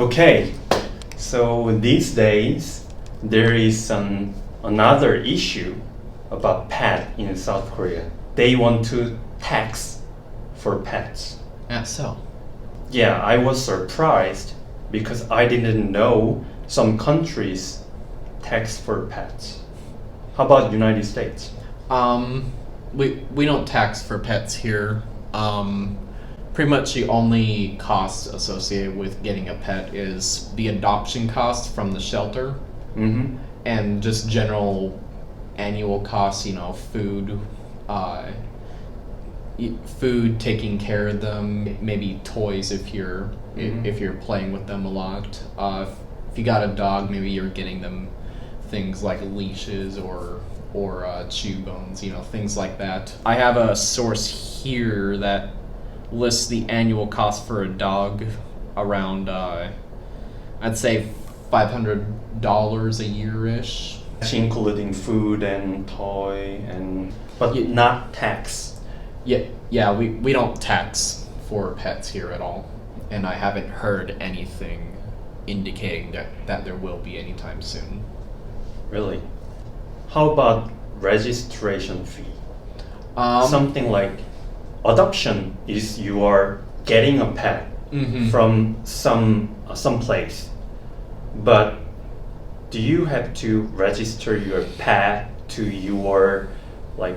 Okay, so these days there is another issue about pet in South Korea. They want to tax for pets. So? Yeah, I was surprised because I didn't know some countries tax for pets. How about United States? We don't tax for pets here. Pretty much the only cost associated with getting a pet is the adoption cost from the shelter, and just general annual costs. Food, food, taking care of them, maybe toys if you're playing with them a lot. If you got a dog, maybe you're getting them things like leashes or chew bones, things like that. I have a source here that lists the annual cost for a dog around, I'd say $500 a year-ish. Including food and toy but not tax. Yeah, we don't tax for pets here at all, and I haven't heard anything indicating that there will be anytime soon. Really? How about registration fee? Something like adoption is you are getting a pet from some place, but do you have to register your pet to your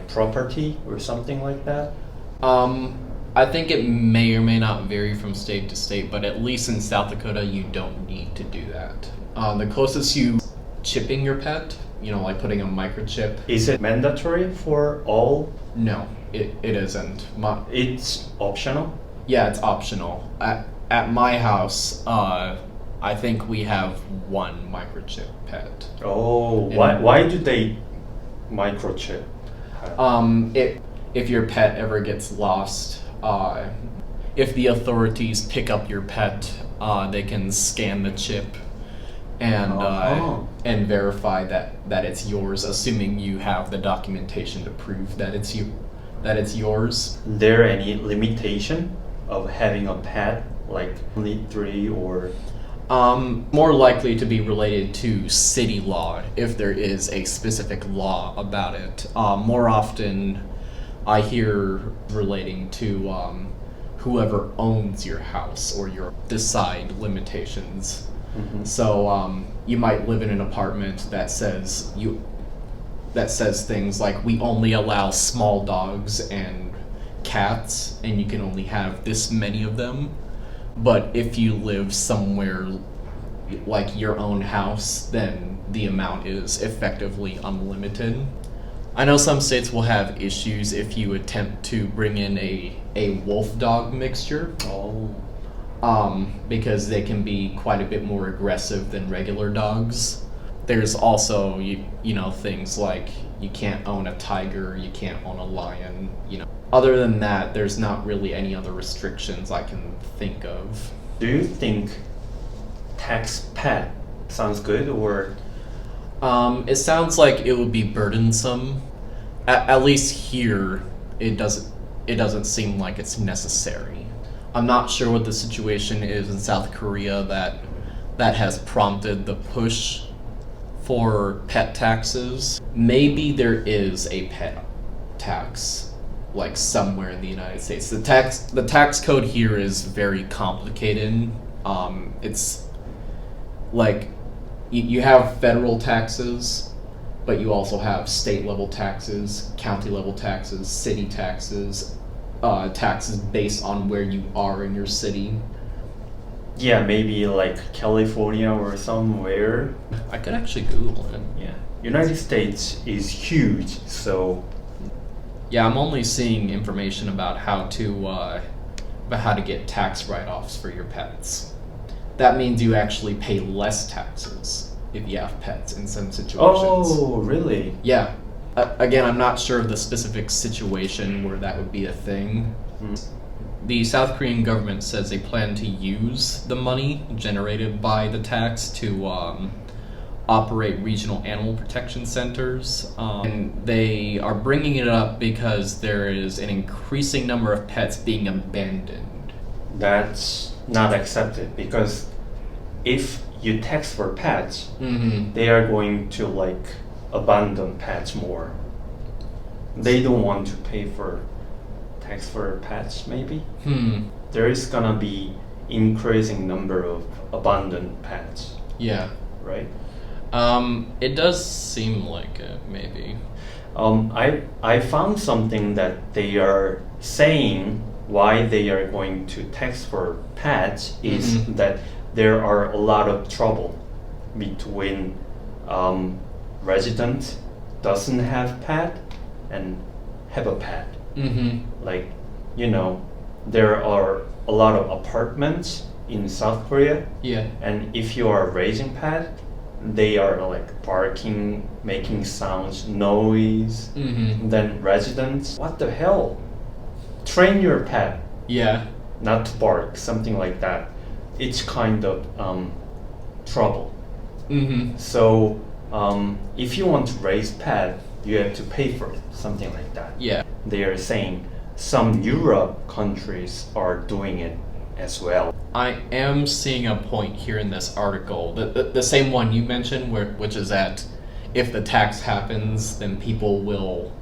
property or something like that? I think it may or may not vary from state to state, but at least in South Dakota you don't need to do that. The closest you chipping your pet, like putting a microchip. Is it mandatory for all? No, it isn't. It's optional? Yeah, it's optional. At my house, I think we have one microchip pet. Oh, why do they microchip? If your pet ever gets lost, if the authorities pick up your pet, they can scan the chip and verify that it's yours, assuming you have the documentation to prove that it's yours. Is there any limitation of having a pet, like only 3 or? More likely to be related to city law, if there is a specific law about it. More often, I hear relating to whoever owns your house or your decide limitations. So you might live in an apartment that says things like, we only allow small dogs and cats, and you can only have this many of them. But if you live somewhere like your own house, then the amount is effectively unlimited. I know some states will have issues if you attempt to bring in a wolf dog mixture. Because they can be quite a bit more aggressive than regular dogs. There's also, things like you can't own a tiger, you can't own a lion, Other than that, there's not really any other restrictions I can think of. Do you think tax pet sounds good, or? It sounds like it would be burdensome. At least here, it doesn't seem like it's necessary. I'm not sure what the situation is in South Korea that has prompted the push for pet taxes. Maybe there is a pet tax, like somewhere in the United States. The tax code here is very complicated. It's like you have federal taxes, but you also have state level taxes, county level taxes, city taxes, taxes based on where you are in your city. Yeah, maybe like California or somewhere. I could actually Google it. Yeah, United States is huge, so. Yeah, I'm only seeing information about how to get tax write-offs for your pets. That means you actually pay less taxes if you have pets in some situations. Oh, really? Yeah. Again, I'm not sure of the specific situation where that would be a thing. The South Korean government says they plan to use the money generated by the tax to operate regional animal protection centers. And they are bringing it up because there is an increasing number of pets being abandoned. That's not accepted because if you tax for pets, they are going to like abandon pets more. They don't want to pay for tax for pets, maybe. There is gonna be increasing number of abandoned pets. Yeah. Right? It does seem like it, maybe. I found something that they are saying why they are going to tax for pets is that there are a lot of trouble between resident doesn't have pet and have a pet. Like, you know, there are a lot of apartments in South Korea. Yeah. And if you are raising pet, they are like barking, making sounds, noise. Then residents, what the hell? Train your pet. Yeah. Not to bark, something like that. It's kind of trouble. So if you want to raise pet, you have to pay for it, something like that. Yeah. They are saying some Europe countries are doing it as well. I am seeing a point here in this article, the same one you mentioned, which is that if the tax happens, then people will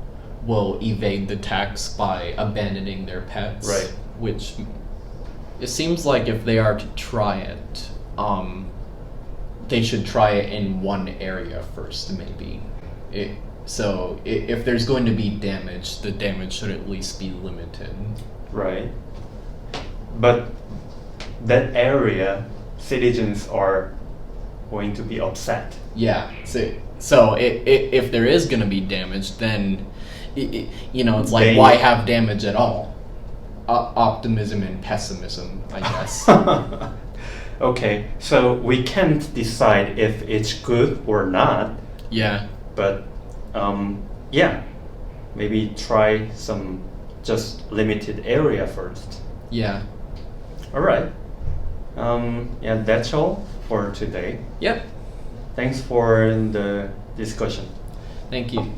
evade the tax by abandoning their pets. Right. Which it seems like if they are to try it, they should try it in one area first, maybe. So if there's going to be damage, the damage should at least be limited. Right. But that area, citizens are going to be upset. Yeah. So if there is going to be damage, then it's like, why have damage at all? Optimism and pessimism, I guess. Okay, so we can't decide if it's good or not. Yeah. But yeah, maybe try some just limited area first. Yeah. All right. Yeah, that's all for today. Yep. Thanks for the discussion. Thank you.